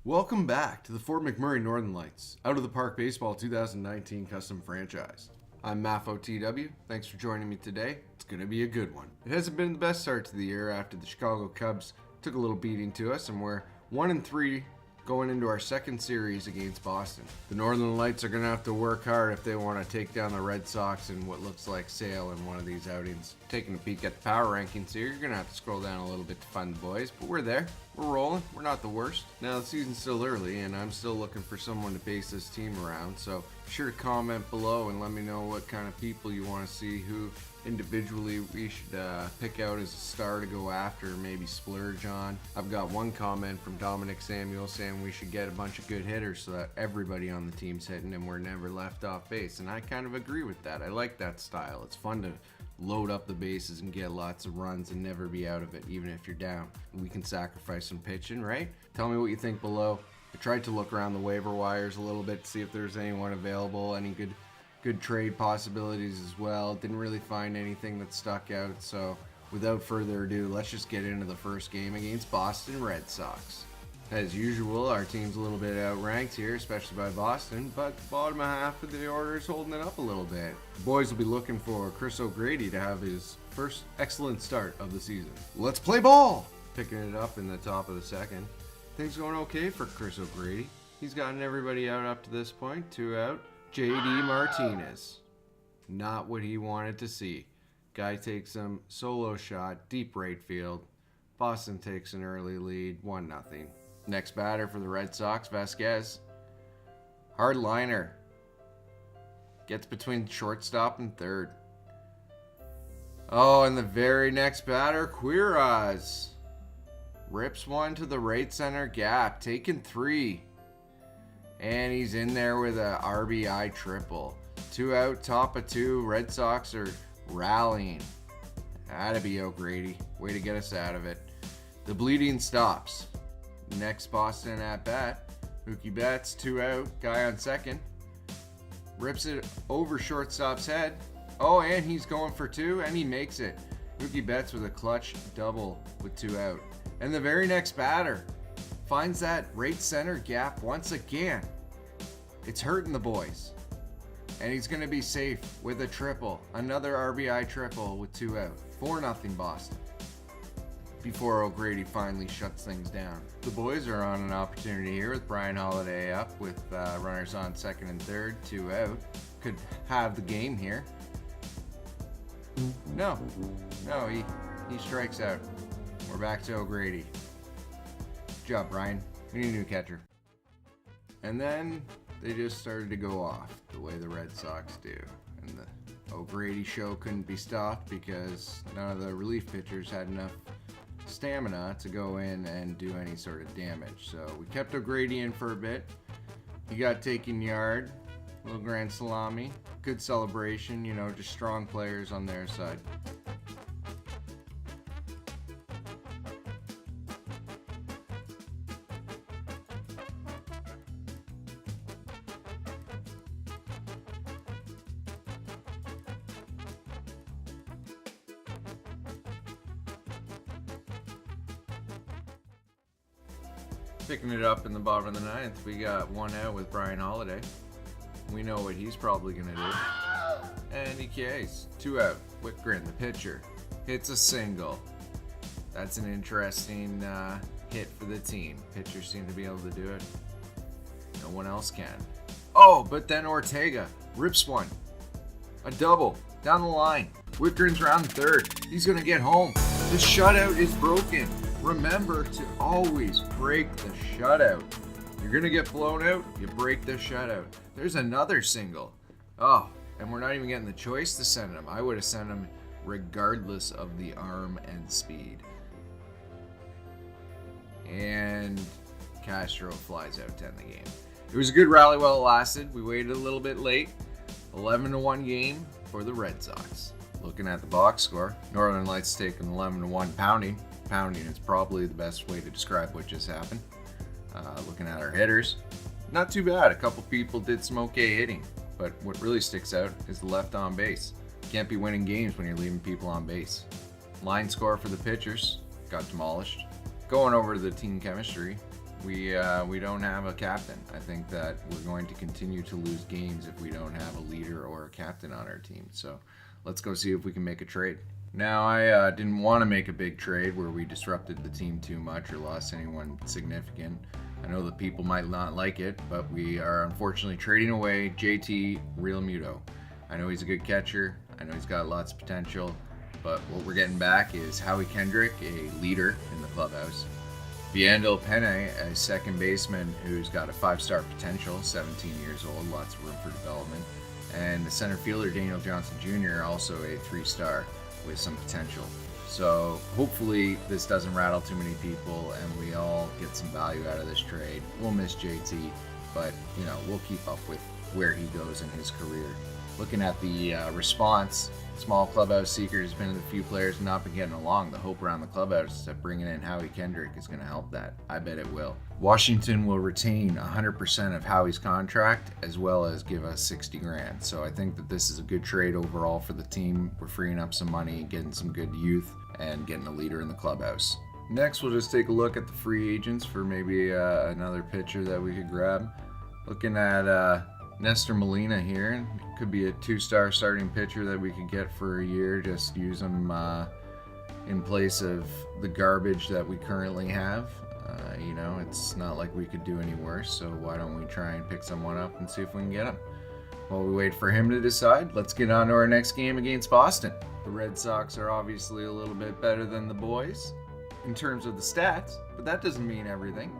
Welcome back to the Fort McMurray Northern Lights Out of the Park Baseball 2019 Custom Franchise. I'm MafoTW. Thanks for joining me today. It's going to be a good one. It hasn't been the best start to the year after the Chicago Cubs took a little beating to us, and we're 1-3 going into our second series against Boston. The Northern Lights are going to have to work hard if they want to take down the Red Sox in what looks like sale in one of these outings. Taking a peek at the power rankings here, you're going to have to scroll down a little bit to find the boys, but we're there. We're rolling. We're not the worst. Now, the season's still early, and I'm still looking for someone to base this team around, so be sure to comment below and let me know what kind of people you want to see, who individually we should pick out as a star to go after, maybe splurge on. I've got one comment from Dominic Samuel saying we should get a bunch of good hitters so that everybody on the team's hitting and we're never left off base, and I kind of agree with that. I like that style. It's fun to load up the bases and get lots of runs and never be out of it, even if you're down. We can sacrifice some pitching, right? Tell me what you think below. I tried to look around the waiver wires a little bit to see if there's anyone available, any good trade possibilities as well. Didn't really find anything that stuck out, so without further ado, let's just get into the first game against Boston Red Sox. As usual, our team's a little bit outranked here, especially by Boston, but the bottom half of the order is holding it up a little bit. The boys will be looking for Chris O'Grady to have his first excellent start of the season. Let's play ball! Picking it up in the top of the second. Things going okay for Chris O'Grady. He's gotten everybody out up to this point. 2 out. JD Martinez. Not what he wanted to see. Guy takes some solo shot, deep right field. Boston takes an early lead, 1-0. Next batter for the Red Sox, Vasquez. Hard liner. Gets between shortstop and third. Oh, and the very next batter, Quiroz. Rips one to the right center gap, taking 3. And he's in there with a RBI triple. 2 out, top of 2. Red Sox are rallying. That'd be O'Grady. Way to get us out of it. The bleeding stops. Next Boston at bat. Mookie Betts, 2 out. Guy on second. Rips it over shortstop's head. Oh, and he's going for 2, and he makes it. Mookie Betts with a clutch double with 2 out. And the very next batter finds that right center gap once again. It's hurting the boys. And he's going to be safe with a triple. Another RBI triple with 2 out. 4-0 Boston. Before O'Grady finally shuts things down. The boys are on an opportunity here with Brian Holiday up with runners on second and third, 2 out. Could have the game here. No, he strikes out. We're back to O'Grady. Good job, Brian. We need a new catcher. And then they just started to go off the way the Red Sox do. And the O'Grady show couldn't be stopped because none of the relief pitchers had enough stamina to go in and do any sort of damage. So we kept O'Grady in for a bit. He got taken yard. Little grand salami. Good celebration, just strong players on their side. Picking it up in the bottom of the ninth, we got 1 out with Brian Holiday. We know what he's probably going to do. And he Ks. 2 out. Whitgren, the pitcher, hits a single. That's an interesting hit for the team. Pitchers seem to be able to do it. No one else can. Oh, but then Ortega rips one. A double down the line. Whitgren's round third. He's going to get home. The shutout is broken. Remember to always break the shutout. You're going to get blown out, you break the shutout. There's another single. Oh, and we're not even getting the choice to send him. I would have sent him regardless of the arm and speed. And Castro flies out to end the game. It was a good rally while it lasted. We waited a little bit late. 11-1 game for the Red Sox. Looking at the box score, Northern Lights taking 11-1 pounding. Pounding is probably the best way to describe what just happened. Looking at our hitters, not too bad. A couple people did some okay hitting, but what really sticks out is the left on base. Can't be winning games when you're leaving people on base. Line score for the pitchers got demolished. Going over to the team chemistry, We don't have a captain. I think that we're going to continue to lose games if we don't have a leader or a captain on our team. So let's go see if we can make a trade. Now, I didn't want to make a big trade where we disrupted the team too much or lost anyone significant. I know that people might not like it, but we are unfortunately trading away JT Realmuto. I know he's a good catcher. I know he's got lots of potential, but what we're getting back is Howie Kendrick, a leader in the clubhouse. Viandel Penne, a second baseman who's got a 5-star potential, 17 years old, lots of room for development. And the center fielder, Daniel Johnson Jr., also a 3-star with some potential. So hopefully this doesn't rattle too many people and we all get some value out of this trade. We'll miss JT, but we'll keep up with where he goes in his career. Looking at the response, small clubhouse seeker has been in a few players not been getting along. The hope around the clubhouse is that bringing in Howie Kendrick is going to help that. I bet it will. Washington will retain 100% of Howie's contract as well as give us 60 grand. So I think that this is a good trade overall for the team. We're freeing up some money, getting some good youth, and getting a leader in the clubhouse. Next, we'll just take a look at the free agents for maybe another pitcher that we could grab. Looking at Nestor Molina here, could be a 2-star starting pitcher that we could get for a year. Just use him in place of the garbage that we currently have. It's not like we could do any worse, so why don't we try and pick someone up and see if we can get him. While we wait for him to decide, let's get on to our next game against Boston. The Red Sox are obviously a little bit better than the boys in terms of the stats, but that doesn't mean everything.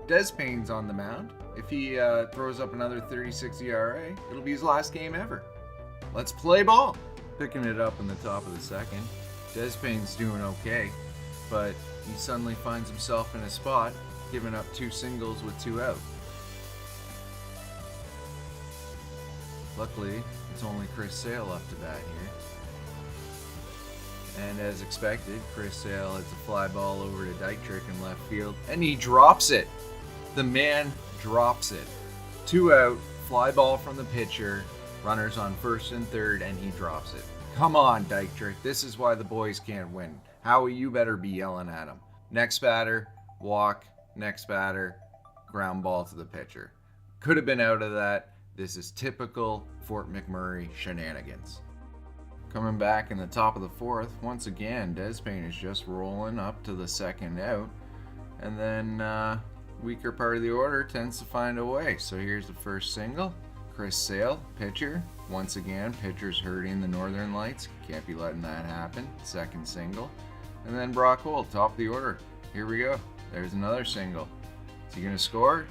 Des Payne's on the mound. If he throws up another 36 ERA, it'll be his last game ever. Let's play ball. Picking it up in the top of the second. Des Payne's doing okay, but he suddenly finds himself in a spot, giving up 2 singles with 2 out. Luckily, it's only Chris Sale up to bat here. And as expected, Chris Sale hits a fly ball over to Dietrich in left field, and he drops it. The man drops it. 2 out, fly ball from the pitcher, runners on first and third, and he drops it. Come on, Dietrich. This is why the boys can't win. Howie, you better be yelling at him. Next batter, walk. Next batter, ground ball to the pitcher. Could have been out of that. This is typical Fort McMurray shenanigans. Coming back in the top of the fourth, once again, Des Payne is just rolling up to the second out. And then weaker part of the order tends to find a way. So here's the first single. Chris Sale, pitcher. Once again, pitcher's hurting the Northern Lights. Can't be letting that happen. Second single. And then Brock Holt, top of the order. Here we go. There's another single. Is he going to score?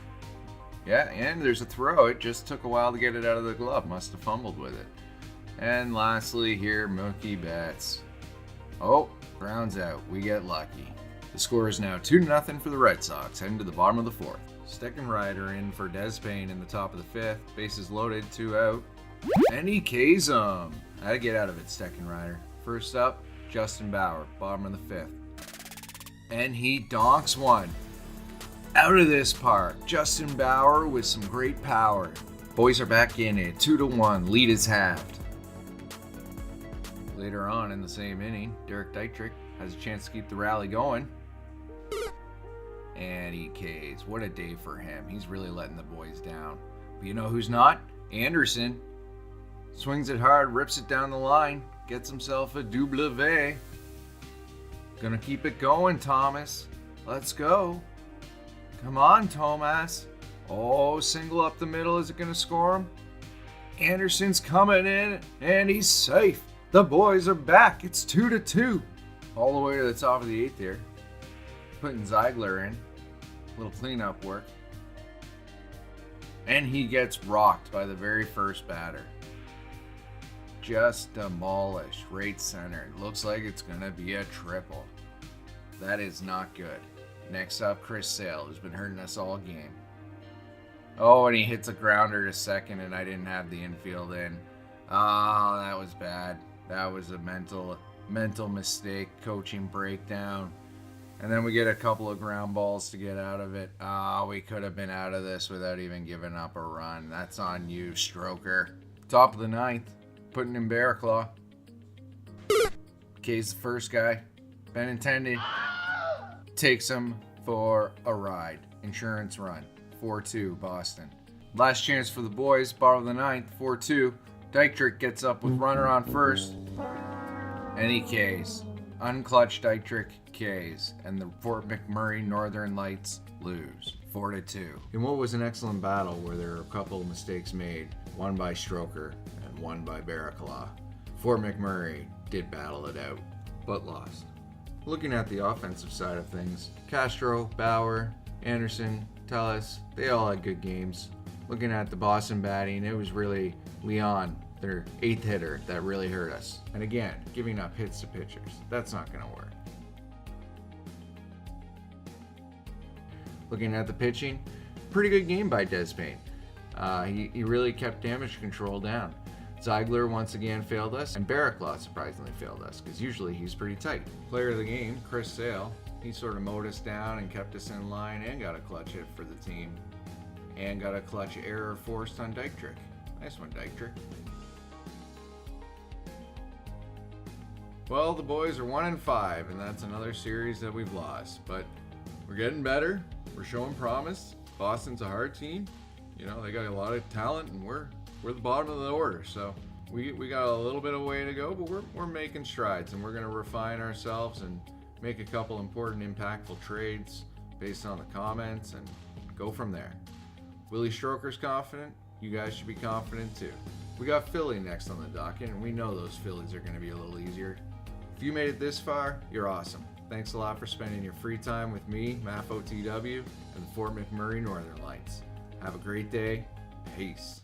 Yeah, and there's a throw. It just took a while to get it out of the glove. Must have fumbled with it. And lastly here, Mookie Betts. Oh, grounds out. We get lucky. The score is now 2-0 for the Red Sox, heading to the bottom of the fourth. Steckenrider in for Des Payne in the top of the fifth. Bases loaded, 2 out. And he K's him. How to get out of it, Steckenrider. First up, Justin Bauer, bottom of the fifth. And he donks one. Out of this park. Justin Bauer with some great power. Boys are back in it. 2-1. Lead is halved. Later on in the same inning, Derek Dietrich has a chance to keep the rally going. And he Ks. What a day for him. He's really letting the boys down. But you know who's not? Anderson. Swings it hard, rips it down the line, gets himself a double V. Gonna keep it going, Thomas. Let's go. Come on, Thomas. Oh, single up the middle. Is it gonna score him? Anderson's coming in, and he's safe. The boys are back. It's 2-2. All the way to the top of the eighth here. Putting Ziegler in. A little cleanup work. And he gets rocked by the very first batter. Just demolished right center. Looks like it's going to be a triple. That is not good. Next up, Chris Sale, who's been hurting us all game. Oh, and he hits a grounder to second, and I didn't have the infield in. Oh, that was bad. That was a mental mistake, coaching breakdown. And then we get a couple of ground balls to get out of it. We could have been out of this without even giving up a run. That's on you, Stroker. Top of the ninth, putting in Bear Claw. K's the first guy. Benintendi takes him for a ride. Insurance run. 4-2 Boston. Last chance for the boys. Bottom of the ninth. 4-2. Dietrich gets up with runner on first. And he Ks. Unclutched Dietrich Ks. And the Fort McMurray Northern Lights lose. 4-2. In what was an excellent battle where there were a couple of mistakes made. One by Stroker and one by Barraclaw. Fort McMurray did battle it out, but lost. Looking at the offensive side of things, Castro, Bauer, Anderson, Tellis, they all had good games. Looking at the Boston batting, it was really Leon, their 8th hitter, that really hurt us. And again, giving up hits to pitchers. That's not going to work. Looking at the pitching, pretty good game by Despain. He really kept damage control down. Ziegler once again failed us, and Barraclaw surprisingly failed us, because usually he's pretty tight. Player of the game, Chris Sale, he sort of mowed us down and kept us in line and got a clutch hit for the team. And got a clutch error forced on Dietrich. Nice one, Dietrich. Well, the boys are 1-5, and that's another series that we've lost. But we're getting better. We're showing promise. Boston's a hard team. You know, they got a lot of talent, and we're the bottom of the order. So we got a little bit of way to go, but we're making strides, and we're going to refine ourselves and make a couple important, impactful trades based on the comments and go from there. Willie Stroker's confident. You guys should be confident too. We got Philly next on the docket, and we know those Phillies are going to be a little easier. If you made it this far, you're awesome. Thanks a lot for spending your free time with me, MafoTW, and the Fort McMurray Northern Lights. Have a great day. Peace.